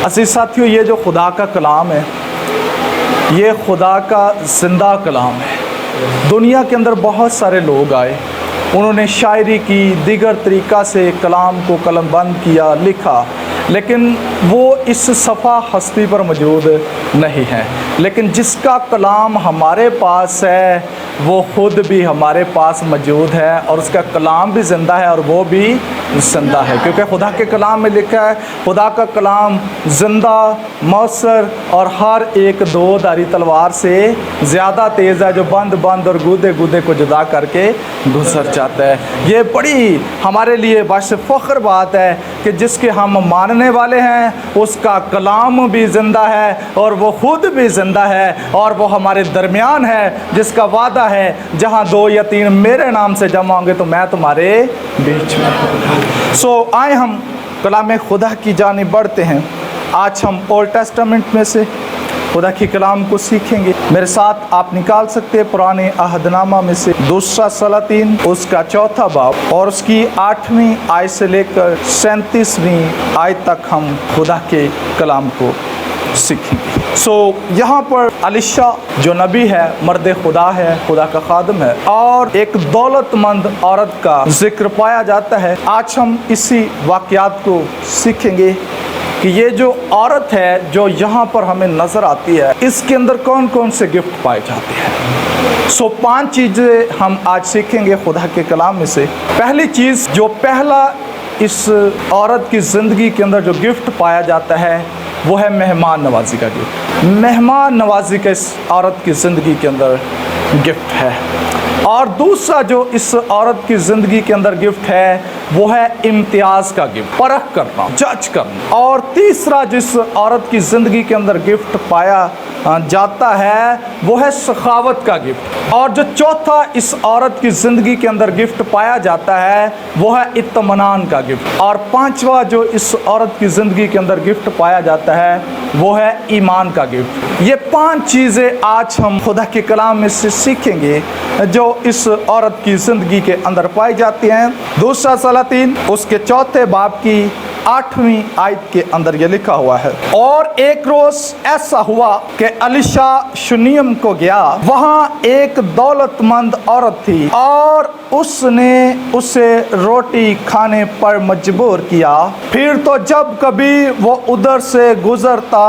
अज़ीज़ साथियों, ये जो खुदा का कलाम है, ये खुदा का ज़िंदा कलाम है। दुनिया के अंदर बहुत सारे लोग आए, उन्होंने शायरी की, दीगर तरीक़ा से कलाम को कलमबंद किया, लिखा, लेकिन वो इस सफ़ा हस्ती पर मौजूद नहीं है। लेकिन जिसका कलाम हमारे पास है वो ख़ुद भी हमारे पास मौजूद है, और उसका कलाम भी ज़िंदा है और वो भी ज़िंदा है, क्योंकि खुदा के कलाम में लिखा है खुदा का कलाम ज़िंदा, मौसर और हर एक दो धारी तलवार से ज़्यादा तेज़ है, जो बंद बंद और गूदे गूदे को जुदा करके गुजर जाता है। ये बड़ी हमारे लिए बाइस फ़ख्र बात है कि जिसके हम मानने वाले हैं उसका कलाम भी ज़िंदा है और वो ख़ुद भी ज़िंदा है, और वो हमारे दरमियान है, जिसका वादा है जहाँ 2 या 3 मेरे नाम से जमा होंगे तो मैं तुम्हारे बीच में होगा। सो आए हम कलाम खुदा की जानिब बढ़ते हैं। आज हम ओल्ड टेस्टामेंट में से खुदा की कलाम को सीखेंगे। मेरे साथ आप निकाल सकते हैं पुराने अहदनामा में से 2 सलातीन उसका 4था बाब और उसकी 8वीं आयत से लेकर 37वीं आयत तक हम खुदा के कलाम को सीखेंगे। यहाँ पर अलीशा जो नबी है, मर्द खुदा है, खुदा का खादम है, और एक दौलतमंद औरत का जिक्र पाया जाता है। आज हम इसी वाक़यात को सीखेंगे कि ये जो औरत है जो यहाँ पर हमें नज़र आती है, इसके अंदर कौन कौन से गिफ्ट पाए जाते हैं। 5 चीज़ें हम आज सीखेंगे खुदा के कलाम में से। पहली चीज़, जो पहला इस औरत की ज़िंदगी के अंदर जो गिफ्ट पाया जाता है वो है मेहमान नवाजी का गिफ्ट। मेहमान नवाजी का इस औरत की ज़िंदगी के अंदर गिफ्ट है। और दूसरा जो इस औरत की ज़िंदगी के अंदर गिफ्ट है वो है इम्तियाज़ का गिफ्ट, परख करना, जज करना। और तीसरा जिस औरत की ज़िंदगी के अंदर गिफ्ट पाया जाता है वो है सखावत का गिफ्ट। और जो चौथा इस औरत की ज़िंदगी के अंदर गिफ्ट पाया जाता है वो है इत्मीनान का गिफ्ट। और 5वां जो इस औरत की ज़िंदगी के अंदर गिफ्ट पाया जाता है वो है ईमान का गिफ्ट। ये 5 चीज़ें आज हम खुदा के कलाम में से सीखेंगे जो इस औरत की ज़िंदगी के अंदर पाई जाती हैं। 2 सलातीन उसके 4थे बाब की 8वीं आयत के अंदर ये लिखा हुआ है, और एक रोज़ ऐसा हुआ कि अलीशा शुनीम को गया, वहाँ एक दौलतमंद औरत थी और उसने उसे रोटी खाने पर मजबूर किया। फिर तो जब कभी वो उधर से गुजरता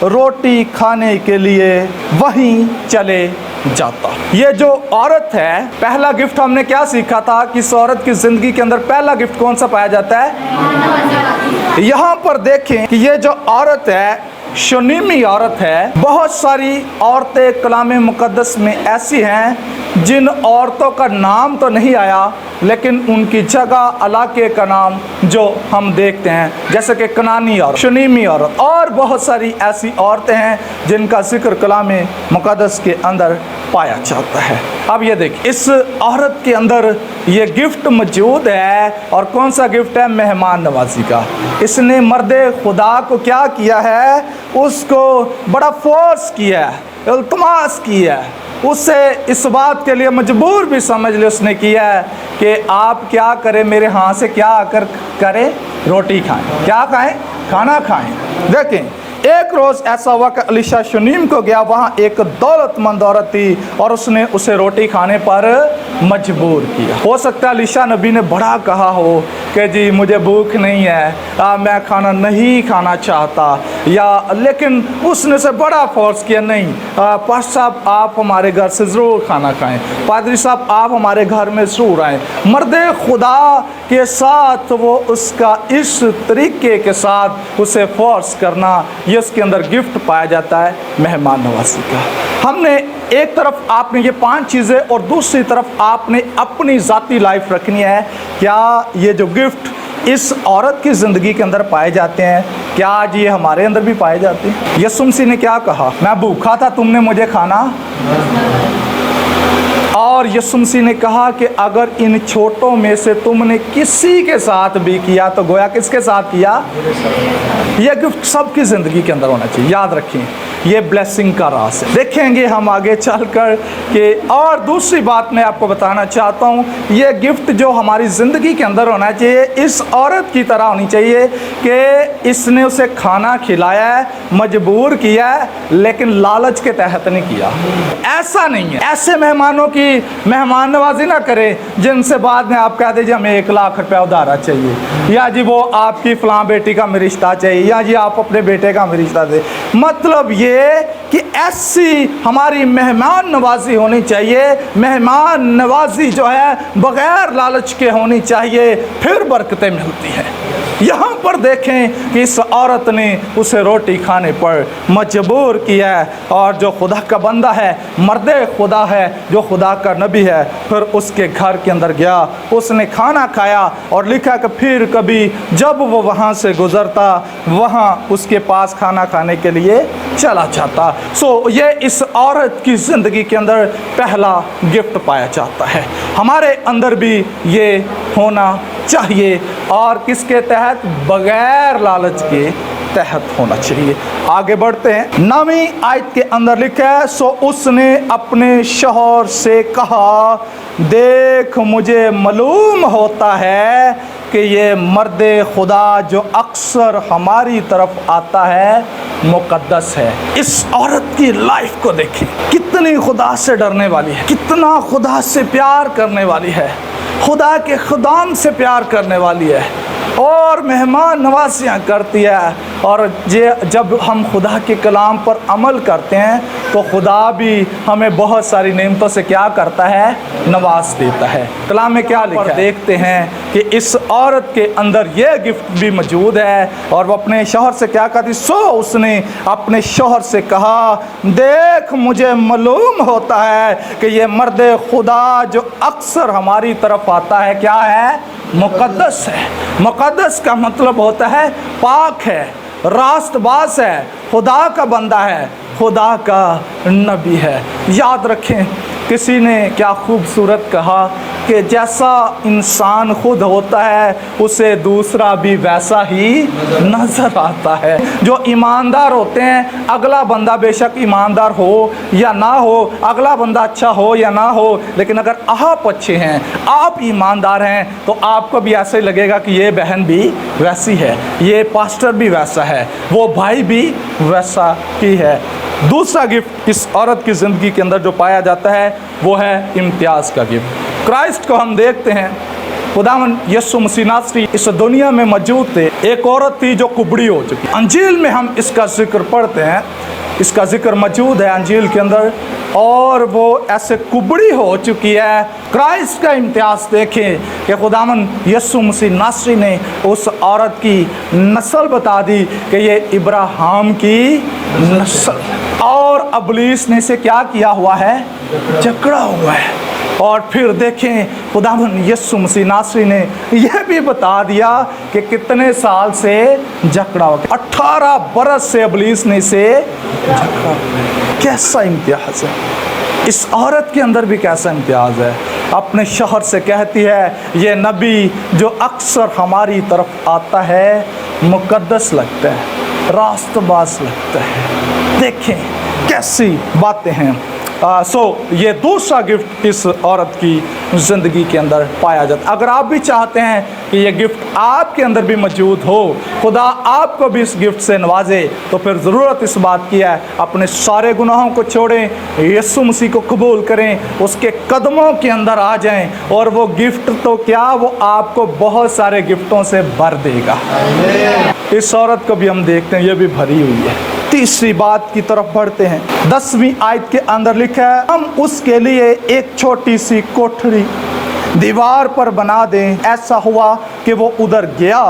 रोटी खाने के लिए वहीं चले जाता। ये जो औरत है, पहला गिफ्ट हमने क्या सीखा था कि इस औरत की जिंदगी के अंदर पहला गिफ्ट कौन सा पाया जाता है। यहाँ पर देखें कि ये जो औरत है शुनीमी औरत है। बहुत सारी औरतें कलाम मुक़द्दस में ऐसी हैं जिन औरतों का नाम तो नहीं आया, लेकिन उनकी जगह इलाके का नाम जो हम देखते हैं, जैसे कि कनानी औरत, शुनीमी औरत, और बहुत सारी ऐसी औरतें हैं जिनका जिक्र कलाम मुक़द्दस के अंदर पाया जाता है। अब ये देखिए, इस औरत के अंदर ये गिफ्ट मौजूद है, और कौन सा गिफ्ट है? मेहमान नवाजी का। इसने मर्द खुदा को क्या किया है? उसको बड़ा फोर्स किया है, इल्तमास किया है, उससे इस बात के लिए मजबूर भी समझ ले उसने किया है कि आप क्या करें, मेरे हाथ से क्या आकर करें, रोटी खाएं। क्या खाएं? खाना खाएं। देखें, एक रोज़ ऐसा हुआ कि अलीशा शुनीम को गया, वहाँ एक दौलतमंद औरत थी और उसने उसे रोटी खाने पर मजबूर किया। हो सकता है अलीशा नबी ने बड़ा कहा हो कि जी मुझे भूख नहीं है, मैं खाना नहीं खाना चाहता, या लेकिन उसने से बड़ा फोर्स किया, नहीं पास्टर साहब आप हमारे घर से ज़रूर खाना खाएं, पादरी साहब आप हमारे घर में ज़रूर आएँ। मर्द खुदा के साथ वो उसका इस तरीके के साथ उसे फोर्स करना, ये उसके अंदर गिफ्ट पाया जाता है मेहमान नवाजी का। हमने एक तरफ आपने ये 5 चीज़ें और दूसरी तरफ आपने अपनी ज़ाती लाइफ रखनी है। क्या ये जो गिफ्ट इस औरत की ज़िंदगी के अंदर पाए जाते हैं, क्या आज ये हमारे अंदर भी पाए जाते हैं? यीशु मसीह ने क्या कहा? मैं भूखा था, तुमने मुझे खाना और यीशु मसीह ने कहा कि अगर इन छोटों में से तुमने किसी के साथ भी किया तो गोया किसके साथ किया। यह गिफ्ट सबकी ज़िंदगी के अंदर होना चाहिए, याद रखें, ये ब्लेसिंग का राज है। देखेंगे हम आगे चलकर कि और दूसरी बात मैं आपको बताना चाहता हूँ, ये गिफ्ट जो हमारी ज़िंदगी के अंदर होना चाहिए इस औरत की तरह होनी चाहिए कि इसने उसे खाना खिलाया है, मजबूर किया है, लेकिन लालच के तहत नहीं किया। ऐसा नहीं है, ऐसे मेहमानों की मेहमान नवाजी ना करें जिनसे बाद में आप कह दीजिए हमें 1 लाख रुपया उधारा चाहिए, या जी वो आपकी फलां बेटी का हमें रिश्ता चाहिए, या जी आप अपने बेटे का हमें रिश्ता दे। मतलब ये कि ऐसी हमारी मेहमान नवाजी होनी चाहिए। मेहमान नवाजी जो है बगैर लालच के होनी चाहिए, फिर बरकतें मिलती हैं। यहाँ पर देखें कि इस औरत ने उसे रोटी खाने पर मजबूर किया है, और जो खुदा का बंदा है, मर्द खुदा है, जो खुदा का नबी है, फिर उसके घर के अंदर गया, उसने खाना खाया, और लिखा कि फिर कभी जब वो वहाँ से गुजरता वहाँ उसके पास खाना खाने के लिए चला जाता। सो ये इस औरत की ज़िंदगी के अंदर पहला गिफ्ट पाया जाता है। हमारे अंदर भी ये होना चाहिए, और किसके तहत? बगैर लालच के तहत होना चाहिए। आगे बढ़ते हैं, 9वीं आयत के अंदर लिखा है, सो उसने अपने शौहर से कहा, देख मुझे मालूम होता है कि ये मर्द खुदा जो अक्सर हमारी तरफ आता है मुकद्दस है। इस औरत की लाइफ को देखें, कितनी खुदा से डरने वाली है, कितना खुदा से प्यार करने वाली है, खुदा के खुदाम से प्यार करने वाली है, और मेहमान नवाजियाँ करती है। और जब हम खुदा के कलाम पर अमल करते हैं तो खुदा भी हमें बहुत सारी नेमतों से क्या करता है? नवाज देता है। कलाम में क्या लिखा है? देखते हैं कि इस औरत के अंदर यह गिफ्ट भी मौजूद है, और वो अपने शौहर से क्या कहती? सो उसने अपने शौहर से कहा, देख मुझे मालूम होता है कि ये मर्द खुदा जो अक्सर हमारी तरफ आता है क्या है? मुकद्दस है। मुकद्दस का मतलब होता है पाक है, रास्तबाज है, खुदा का बंदा है, खुदा का नबी है। याद रखें, किसी ने क्या खूबसूरत कहा कि जैसा इंसान खुद होता है उसे दूसरा भी वैसा ही नज़र आता है। जो ईमानदार होते हैं, अगला बंदा बेशक ईमानदार हो या ना हो, अगला बंदा अच्छा हो या ना हो, लेकिन अगर आप अच्छे हैं, आप ईमानदार हैं, तो आपको भी ऐसे लगेगा कि ये बहन भी वैसी है, ये पास्टर भी वैसा है, वो भाई भी वैसा ही है। दूसरा गिफ्ट इस औरत की ज़िंदगी के अंदर जो पाया जाता है वो है इम्तियाज़ का गिफ्ट। क्राइस्ट को हम देखते हैं, खुदावन यीशु मसीह नासरी इस दुनिया में मौजूद थे। एक औरत थी जो कुबड़ी हो चुकी। अंजील में हम इसका जिक्र पढ़ते हैं, इसका जिक्र मौजूद है अंजील के अंदर, और वो ऐसे कुबड़ी हो चुकी है। क्राइस्ट का इम्तियाज़ देखें कि खुदावन यीशु मसीह नासरी ने उस औरत की नस्ल बता दी कि ये इब्राहिम की नस्ल, और इब्लीस ने इसे क्या किया हुआ है? जकड़ा हुआ है। और फिर देखें खुदावन यीशु मसीह नासरी ने यह भी बता दिया कि कितने साल से जकड़ा हो गया। 18 बरस से इब्लीस ने इसे जकड़ा। कैसा इम्तियाज़ है इस औरत के अंदर भी, कैसा इम्तियाज़ है। अपने शौहर से कहती है, ये नबी जो अक्सर हमारी तरफ आता है मुकद्दस लगता है, रास्तबाज लगता है। देखें कैसी बातें हैं। ये दूसरा गिफ्ट इस औरत की ज़िंदगी के अंदर पाया जाता है। अगर आप भी चाहते हैं कि ये गिफ्ट आपके अंदर भी मौजूद हो, खुदा आपको भी इस गिफ्ट से नवाजे, तो फिर ज़रूरत इस बात की है अपने सारे गुनाहों को छोड़ें, यीशु मसीह को कबूल करें, उसके कदमों के अंदर आ जाएं, और वो गिफ्ट तो क्या, वो आपको बहुत सारे गिफ्टों से भर देगा। इस औरत को भी हम देखते हैं, ये भी भरी हुई है। तीसरी बात की तरफ बढ़ते हैं, 10वीं आयत के अंदर लिखा है, हम उसके लिए एक छोटी सी कोठरी दीवार पर बना दें। ऐसा हुआ कि वो उधर गया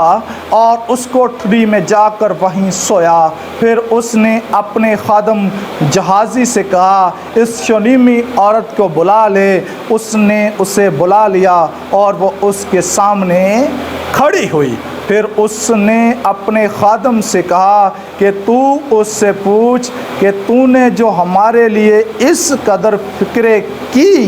और उस कोठरी में जाकर वहीं सोया। फिर उसने अपने खादम जहाज़ी से कहा, इस शूनेमी औरत को बुला ले। उसने उसे बुला लिया और वो उसके सामने खड़ी हुई। फिर उसने अपने खादम से कहा कि तू उससे पूछ कि तूने जो हमारे लिए इस कदर फिक्र की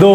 2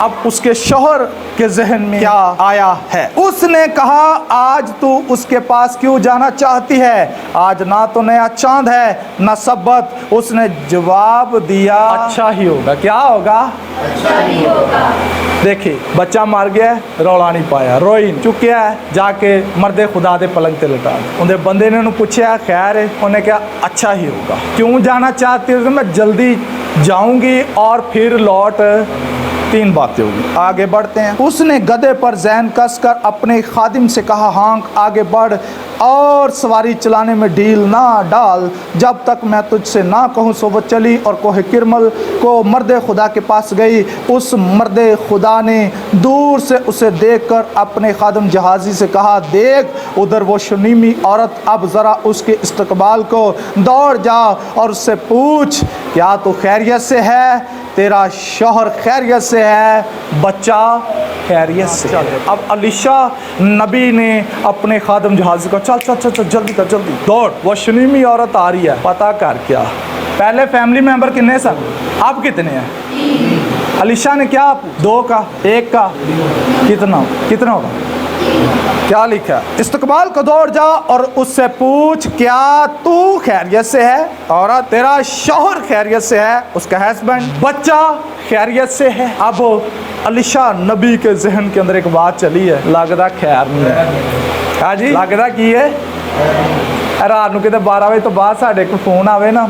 अब उसके शौहर के जहन में क्या आया है। उसने कहा आज तू उसके पास क्यों जाना चाहती है, आज ना तो नया चांद है ना सब्बत। उसने जवाब दिया अच्छा ही होगा। क्या होगा? अच्छा ही होगा। देखिए बच्चा मर गया, रौला नहीं पाया, रोई चुकिया है, जाके मर्दे खुदा दे पलंग ते लटा दिया। उन्हें बंदे ने पूछा खैर है, उन्हें क्या अच्छा ही होगा। क्यों जाना चाहती हो? मैं जल्दी जाऊंगी और फिर लौट। तीन बातें होगी। आगे बढ़ते हैं। उसने गधे पर जहन कसकर अपने खादिम से कहा हाँक आगे बढ़ और सवारी चलाने में ढील ना डाल, जब तक मैं तुझसे ना कहूँ। सो वो चली और कोहे किरमल को मर्द खुदा के पास गई। उस मर्द खुदा ने दूर से उसे देखकर अपने खादिम जहाजी से कहा देख उधर वो शुनीमी औरत, अब ज़रा उसके इस्तकबाल को दौड़ जा और उससे पूछ क्या तू खैरियत से है, तेरा शौहर खैरियत से है, बच्चा खैरियत से है। अब अलीशा नबी ने अपने खादिम जहाज़ी को चल चल चल चल जल्दी कर जल्दी दौड़, वो शुनीमी औरत आ रही है, पता कर क्या। पहले फैमिली मेंबर कितने सन, अब कितने हैं? अलीशा ने क्या दो का एक का कितना कितना होगा? क्या लिखा है? इस्तकबाल को दौड़ जा और उससे पूछ क्या तू खैरियत से है, और तेरा शौहर खैरियत से है, उसका हस्बैंड, बच्चा खैरियत से है। अब अलीशा नबी के जहन के अंदर एक बात चली है, लगता खैर नहीं है। हाँ जी, लगता की है रात को कितने 12 बजे तो बाद साढ़े को फोन आवे ना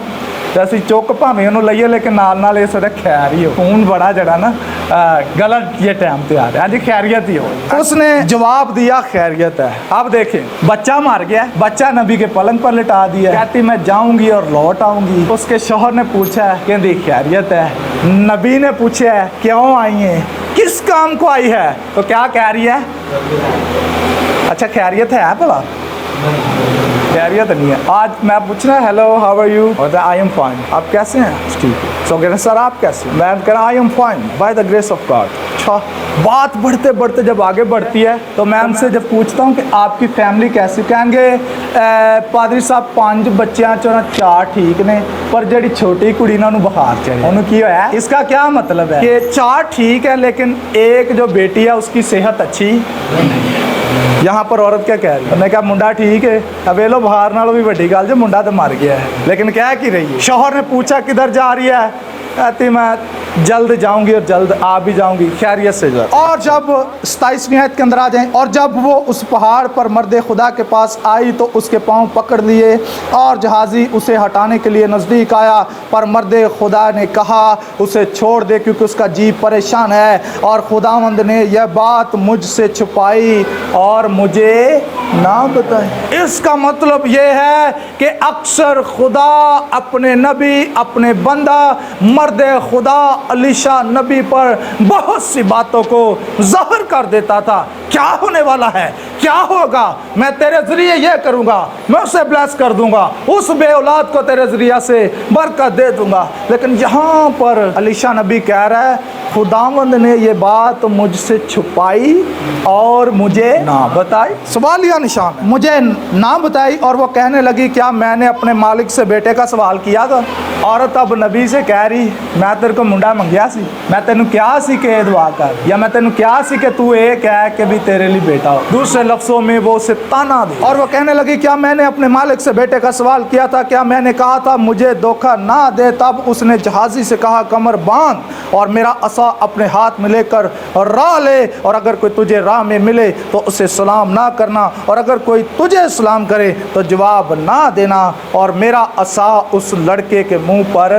तो असी चुक भावें उन्होंने लईए, लेकिन नाल इस खैर ही हो। फोन बड़ा जड़ा ना गलत ये टाइम पे आ रहा है। हाँ जी खैरियत ही हो। उसने जवाब दिया खैरियत है। अब देखें बच्चा मर गया, बच्चा नबी के पलंग पर लिटा दिया, कहती मैं जाऊंगी और लौट आऊंगी। उसके शौहर ने पूछा है, कहती खैरियत है। नबी ने पूछा है क्यों आई है, किस काम को आई है, तो क्या कह रही है? अच्छा खैरियत है भला? खैरियत नहीं है। आज मैं पूछना हेलो हाउ आर यू, और आई एम फाइन, आप कैसे हैं? ठीक है। सो कहना सर आप कैसे? मैं कहना I am fine by the grace of God. अच्छा, बात बढ़ते बढ़ते जब आगे बढ़ती है तो मैं उनसे जब पूछता हूँ कि आपकी फैमिली कैसी, कहेंगे पादरी साहब 5 बच्चियां चों 4 ठीक ने, पर जड़ी छोटी कुड़ी ना उन्हें बुखार चढ़े। उन्हें की है? इसका क्या मतलब है कि 4 ठीक है लेकिन एक जो बेटी है उसकी सेहत अच्छी नहीं है। यहाँ पर औरत क्या कह रही है? उन्हें कहा मुंडा ठीक है, अब लो बाहर नालों भी बड़ी गल जो मुंडा तो मर गया है, लेकिन क्या की रही है? शौहर ने पूछा किधर जा रही है, कहती मैं जल्द जाऊंगी और जल्द आ भी जाऊंगी, खैरियत से जा। और जब 27वीं आयत के अंदर आ जाएं, और जब वो उस पहाड़ पर मर्द खुदा के पास आई तो उसके पांव पकड़ लिए और जहाजी उसे हटाने के लिए नज़दीक आया, पर मर्द खुदा ने कहा उसे छोड़ दे क्योंकि उसका जी परेशान है, और खुदावंद ने यह बात मुझसे छुपाई और मुझे ना बताई। इसका मतलब ये है कि अक्सर खुदा अपने नबी, अपने बंदा मर्द खुदा अलीशा नबी पर बहुत सी बातों को ज़ाहिर कर देता था। क्या होने वाला है, क्या होगा, मैं तेरे जरिए ये करूँगा, मैं उसे ब्लेस कर दूंगा, उस बे औलाद को तेरे जरिए से बरकत दे दूंगा। लेकिन यहाँ पर अलीशा नबी कह रहा है खुदावंद ने ये बात मुझसे छुपाई और मुझे ना बताई। सवालिया निशान, मुझे ना बताई। और वो कहने लगी क्या मैंने अपने मालिक से बेटे का सवाल किया था? औरत अब नबी से कह रही मैं तेरे को मुंडा मंगया सी, मैं तेनू क्या सी के दुआ कर, या मैं तेनू क्या सी कि तू ये कह के भी तेरे लिए बेटा हो। दूसरे लफ्जों में वो उसे ताना दे। और वो कहने लगी क्या मैंने अपने मालिक से बेटे का सवाल किया था, क्या मैंने कहा था मुझे धोखा ना दे? तब उसने जहाजी से कहा कमर बांध और मेरा असा अपने हाथ में लेकर राह ले, और अगर कोई तुझे राह में मिले तो उसे सलाम ना करना, और अगर कोई तुझे सलाम करे तो जवाब ना देना, और मेरा असा उस लड़के के मुंह पर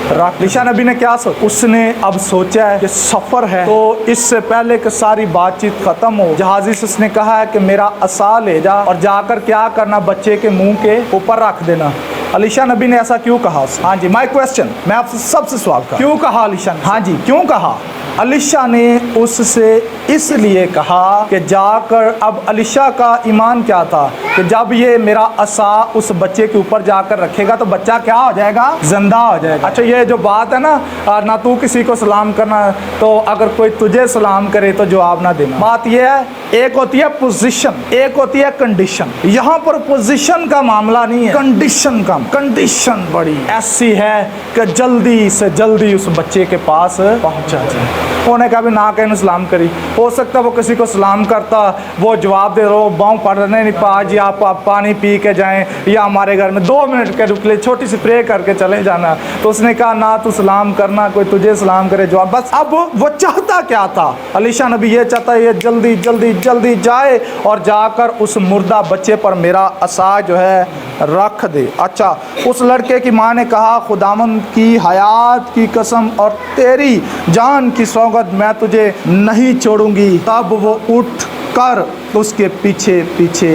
रख। अलीशा नबी ने क्या सोचा? उसने अब सोचा है कि सफ़र है तो इससे पहले कि सारी बातचीत ख़त्म हो, जहाजी से उसने कहा है कि मेरा असा ले जा और जाकर क्या करना, बच्चे के मुंह के ऊपर रख देना। अलीशा नबी ने ऐसा क्यों कहा? हाँ जी, माय क्वेश्चन, मैं आपसे सबसे सवाल कर, क्यों कहा अलीशा ने? हाँ जी, क्यों कहा? अलीशा ने उससे इसलिए कहा कि जाकर, अब अलीशा का ईमान क्या था कि जब ये मेरा असा उस बच्चे के ऊपर जाकर रखेगा तो बच्चा क्या हो जाएगा? जिंदा हो जाएगा। अच्छा, ये जो बात है ना तू किसी को सलाम करना, तो अगर कोई तुझे सलाम करे तो जवाब ना देना। बात ये है, एक होती है पोजीशन, एक होती है कंडीशन। यहाँ पर पोजीशन का मामला नहीं है, कंडीशन का। कंडीशन बड़ी ऐसी है कि जल्दी से जल्दी उस बच्चे के पास पहुंचा जाए। उन्होंने कहा भी ना कहीं सलाम करी। हो सकता वो किसी को सलाम करता, वो जवाब दे रहा बाँव पड़ रहे नहीं पा जी आप पानी पी के जाएं या हमारे घर में 2 मिनट के रुक ले, छोटी सी प्रे करके चले जाना। तो उसने कहा ना तू सलाम करना, कोई तुझे सलाम करे जवाब। बस अब वो चाहता क्या था, अलीशा नबी ये चाहता है ये जल्दी जल्दी जल्दी जाए और जाकर उस मुर्दा बच्चे पर मेरा असा जो है रख दे। अच्छा, उस लड़के की माँ ने कहा खुदावंद की हयात की कसम और तेरी जान की सौगंध मैं तुझे नहीं छोड़ूंगी। तब वो उठ कर उसके पीछे पीछे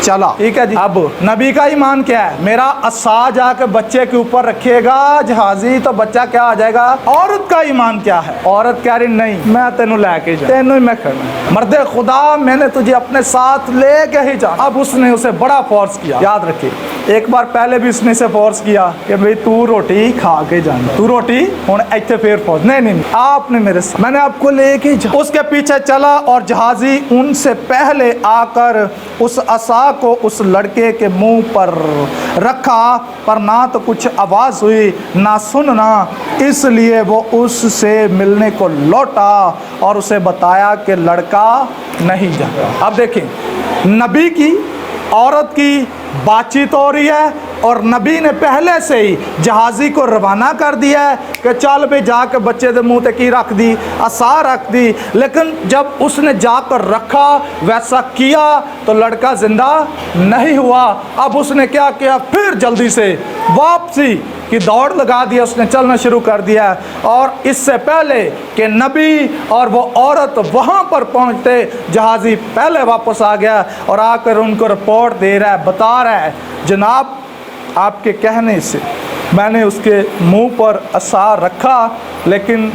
चला। ठीक है जी। अब नबी का ईमान क्या है, मेरा असा जाके बच्चे के ऊपर रखेगा जहाजी तो बच्चा क्या आ जाएगा। औरत का ईमान क्या है, औरत कह रही नहीं मैं तेनू लेके जा, तेनू ही मैं करना, मर्दे खुदा मैंने तुझे अपने साथ लेके ही जा। अब उसने उसे बड़ा फोर्स किया। याद रखिए एक बार पहले भी उसने से फोर्स किया कि भाई तू रोटी खा के जाना, तू रोटी हुन इत्थे फिर फोर्स नहीं आपने मेरे साथ, मैंने आपको लेके जा। उसके पीछे चला और जहाजी उनसे पहले आकर उस असा को उस लड़के के मुंह पर रखा, पर ना तो कुछ आवाज़ हुई ना सुनना, इसलिए वो उससे मिलने को लौटा और उसे बताया कि लड़का नहीं जाता। अब देखें नबी की औरत की बातचीत हो रही है और नबी ने पहले से ही जहाजी को रवाना कर दिया है कि चल भाई जाकर बच्चे के मुंह तक की रख दी, असा रख दी। लेकिन जब उसने जाकर रखा वैसा किया तो लड़का जिंदा नहीं हुआ। अब उसने क्या किया, फिर जल्दी से वापसी की दौड़ लगा दिया, उसने चलना शुरू कर दिया। और इससे पहले कि नबी और वो औरत वहाँ पर पहुँचते जहाजी पहले वापस आ गया और आकर उनको रिपोर्ट दे रहा है, बता रहा है जनाब आपके कहने से मैंने उसके मुंह पर असा रखा लेकिन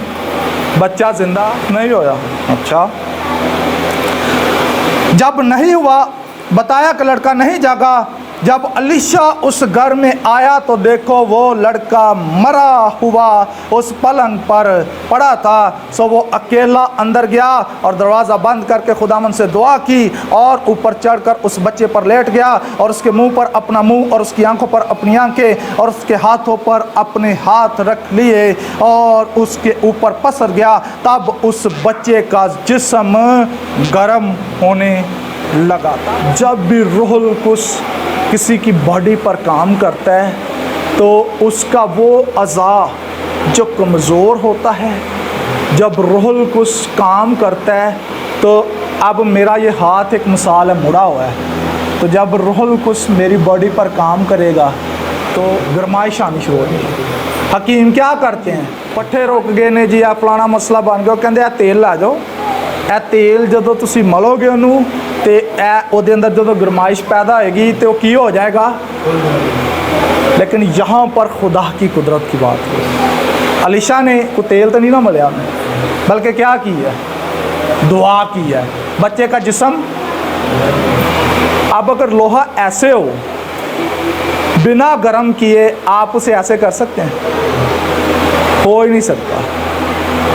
बच्चा जिंदा नहीं होया। अच्छा, जब नहीं हुआ बताया कि लड़का नहीं जागा। जब अलीशा उस घर में आया तो देखो वो लड़का मरा हुआ उस पलंग पर पड़ा था। सो वो अकेला अंदर गया और दरवाज़ा बंद करके खुदावंद से दुआ की और ऊपर चढ़कर उस बच्चे पर लेट गया और उसके मुंह पर अपना मुंह और उसकी आंखों पर अपनी आंखें और उसके हाथों पर अपने हाथ रख लिए और उसके ऊपर पसर गया। तब उस बच्चे का जिस्म गर्म होने लगा था। जब भी रूहुल कुद्स किसी की बॉडी पर काम करता है तो उसका वो अज़ा जो कमज़ोर होता है, जब रूहुल कुद्स काम करता है तो अब मेरा ये हाथ एक मिसाल है मुड़ा हुआ है, तो जब रूहुल कुद्स मेरी बॉडी पर काम करेगा तो गरमाइश आनी शुरू होगी। हकीम क्या करते हैं, पट्ठे रुक गए ने जी, आ फलाना मसला बन गया, कहते तेल ला जाओ, ਇਹ तेल ਜਦੋਂ ਤੁਸੀਂ ਮਲੋਗੇ ਉਹਨੂੰ ਤੇ ਇਹ ਉਹਦੇ ਅੰਦਰ ਜਦੋਂ ਗਰਮਾइश पैदा होगी तो की हो जाएगा। लेकिन यहाँ पर खुदा की कुदरत की बात है। अलीशा ने कोई तेल तो नहीं ना मलिया, बल्कि क्या की है, दुआ की है। बच्चे का जिस्म, अब अगर लोहा ऐसे हो बिना गर्म किए आप उसे ऐसे कर सकते हैं, हो ही नहीं सकता।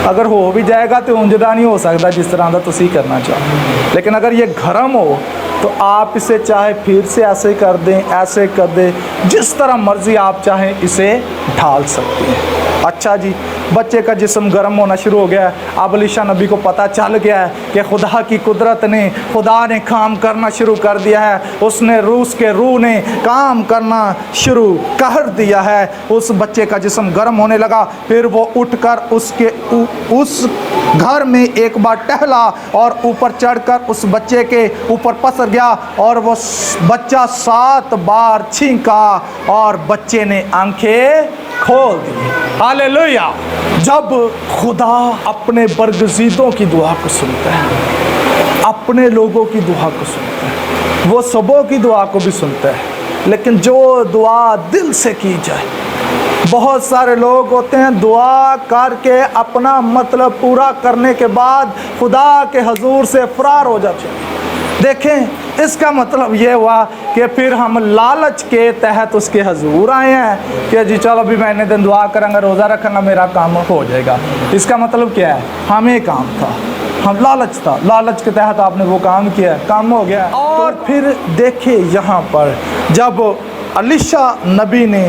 अगर हो भी जाएगा तो उंजदा नहीं हो सकता जिस तरह का तुसी करना चाहो। लेकिन अगर ये गर्म हो तो आप इसे चाहे फिर से ऐसे कर दें, ऐसे कर दें, जिस तरह मर्जी आप चाहें इसे ढाल सकते हैं। अच्छा जी, बच्चे का जिस्म गर्म होना शुरू हो गया है। अब अलीशा नबी को पता चल गया है कि खुदा की कुदरत ने, खुदा ने काम करना शुरू कर दिया है, उसने रूस के रूह ने काम करना शुरू कर दिया है। उस बच्चे का जिस्म गर्म होने लगा। फिर वो उठकर उस घर में एक बार टहला और ऊपर चढ़कर उस बच्चे के ऊपर पसर गया और वो बच्चा 7 बार छींका और बच्चे ने आंखें खोल दी। हालेलुया। जब खुदा अपने बरगज़ीदों की दुआ को सुनता है, अपने लोगों की दुआ को सुनता है, वो सबों की दुआ को भी सुनता है, लेकिन जो दुआ दिल से की जाए। बहुत सारे लोग होते हैं दुआ करके अपना मतलब पूरा करने के बाद खुदा के हजूर से फरार हो जाते हैं। देखें, इसका मतलब ये हुआ कि फिर हम लालच के तहत उसके हजूर आए हैं कि जी चलो अभी मैं इतने दिन दुआ करूँगा, रोज़ा रखूँगा, मेरा काम हो जाएगा। इसका मतलब क्या है, हमें काम था, हम लालच था, लालच के तहत आपने वो काम किया, काम हो गया। और फिर देखिए यहाँ पर जब अलीशा नबी ने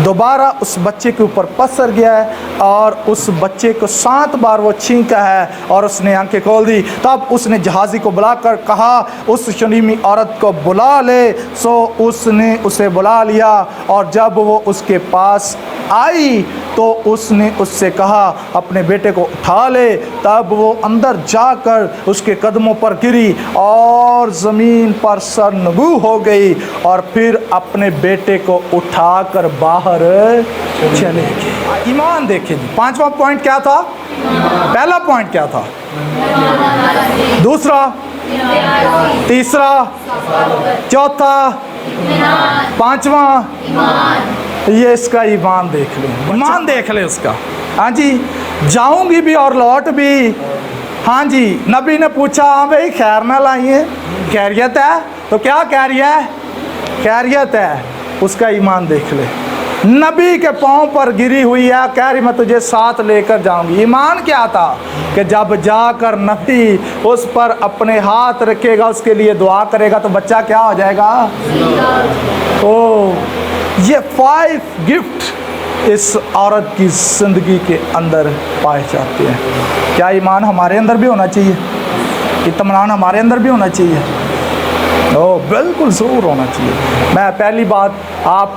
दोबारा उस बच्चे के ऊपर पसर गया है और उस बच्चे को 7 बार वो छींका है और उसने आंखें खोल दी। तब उसने जहाज़ी को बुलाकर कहा उस शनीमी औरत को बुला ले। सो उसने उसे बुला लिया और जब वो उसके पास आई तो उसने उससे कहा अपने बेटे को उठा ले। तब वो अंदर जाकर उसके कदमों पर गिरी और ज़मीन पर सरनगू हो गई और फिर अपने बेटे को उठाकर बाहर चले गए। ईमान देखे जी। 5वां पॉइंट क्या था? पहला पॉइंट क्या था? दूसरा, तीसरा, चौथा, 5वां, ये इसका ईमान देख ले, ईमान देख ले उसका। हाँ जी, जाऊंगी भी और लौट भी। हाँ जी, नबी ने पूछा हाँ भाई खैर ना लाई है, खैरियत है? तो क्या कह रही है? खैरियत है। उसका ईमान देख ले। नबी के पाँव पर गिरी हुई है, कह रही मैं तुझे साथ लेकर जाऊंगी। ईमान क्या था कि जब जाकर नबी उस पर अपने हाथ रखेगा, उसके लिए दुआ करेगा तो बच्चा क्या हो जाएगा? ओ, ये 5 गिफ्ट इस औरत की ज़िंदगी के अंदर पाए जाते हैं। क्या ईमान हमारे अंदर भी होना चाहिए? इत्मीनान हमारे अंदर भी होना चाहिए? बिल्कुल ज़रूर होना चाहिए। मैं पहली बात आप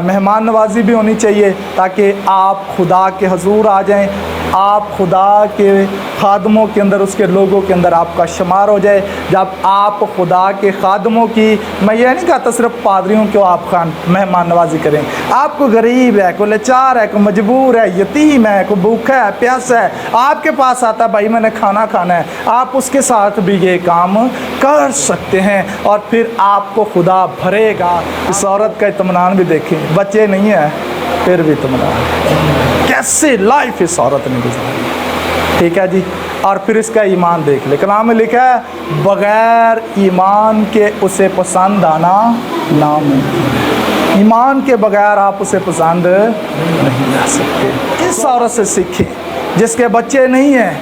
मेहमान नवाजी भी होनी चाहिए ताकि आप खुदा के हजूर आ जाएं, आप खुदा के खादमों के अंदर, उसके लोगों के अंदर आपका शुमार हो जाए। जब आप खुदा के खादमों की, मैं ये नहीं कहता सिर्फ पादरियों को आप मेहमान नवाजी करें, आपको गरीब है, कोई लाचार है, कोई मजबूर है, यतीम है, कोई भूखा है, प्यासा है, आपके पास आता है भाई मैंने खाना खाना है, आप उसके साथ भी ये काम कर सकते हैं और फिर आपको खुदा भरेगा। इस औरत का इत्मीनान भी देखें, बच्चे नहीं है फिर भी इत्मीनान, कैसे लाइफ इस औरत ने गुजारी। ठीक है जी। और फिर इसका ईमान देख ले। कलाम में लिखा है बगैर ईमान के उसे पसंद आना नामुमकिन। ईमान के बगैर आप उसे पसंद नहीं आ सकते। इस औरत से सीखें जिसके बच्चे नहीं हैं,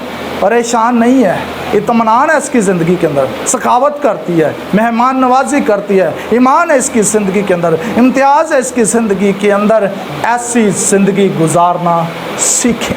परेशान नहीं है, इत्मीनान है इसकी ज़िंदगी के अंदर, सखावत करती है, मेहमान नवाजी करती है, ईमान है इसकी ज़िंदगी के अंदर, इम्तियाज़ है इसकी ज़िंदगी के अंदर। ऐसी ज़िंदगी गुजारना सीखें।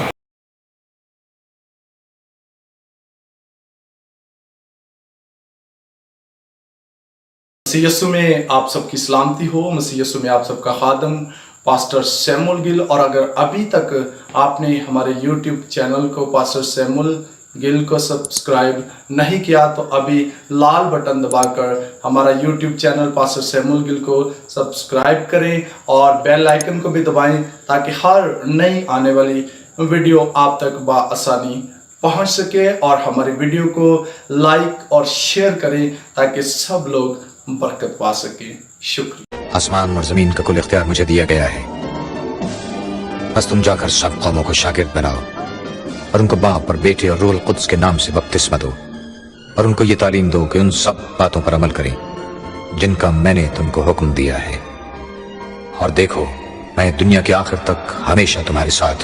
मसीह यीशु में आप सबकी सलामती हो। मसीह यीशु में आप सबका खादम पास्टर सैमुअल गिल। और अगर अभी तक आपने हमारे YouTube चैनल को पास्टर सैमुअल गिल को सब्सक्राइब नहीं किया तो अभी लाल बटन दबाकर हमारा YouTube channel pastor Samuel Gill को सब्सक्राइब करें और बेल आइकन को भी दबाएं ताकि हर नई आने वाली वीडियो आप तक बआसानी पहुंच सके। और हमारी वीडियो को लाइक और शेयर करें ताकि सब लोग बरकत पा सके। शुक्रिया। आसमान और ज़मीन का कुल इख्तियार मुझे दिया गया है, बस तुम जाकर सब कौमों को शागिर्द बनाओ और उनको बाप और बेटे और रूह कुद्स के नाम से बपतिस्मा दो और उनको ये तालीम दो कि उन सब बातों पर अमल करें जिनका मैंने तुमको हुक्म दिया है। और देखो मैं दुनिया के आखिर तक हमेशा तुम्हारे साथ